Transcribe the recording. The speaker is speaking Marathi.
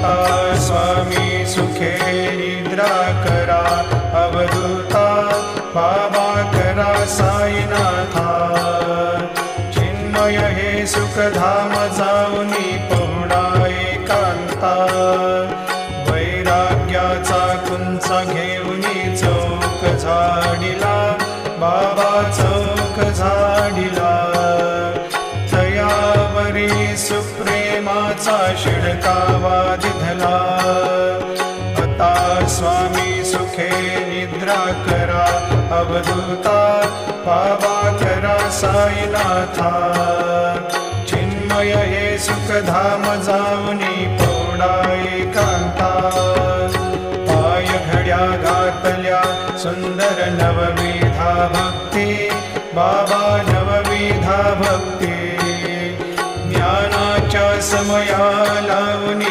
स्वामी सुखे निद्रा करा अवधूता बाबा करा साईनाथा चिन्मय हे सुखधाम जाऊनी पहुडा एकांता वैराग्याचा कुंच घेऊनी चौक झाडिला बाबा चौक झाडिला तयावरी सुप्रेमाचा शिडकावा दिधला आता स्वामी सुखे निद्रा करा अवधूता बाबा करा साईनाथा चिन्मय हे सुखधाम जाऊनी पौडा एकांता पाय घड्या घातल्या सुंदर नवविधा भक्ती बाबा नवविधा भक्ती ज्ञानाच्या समया लावणी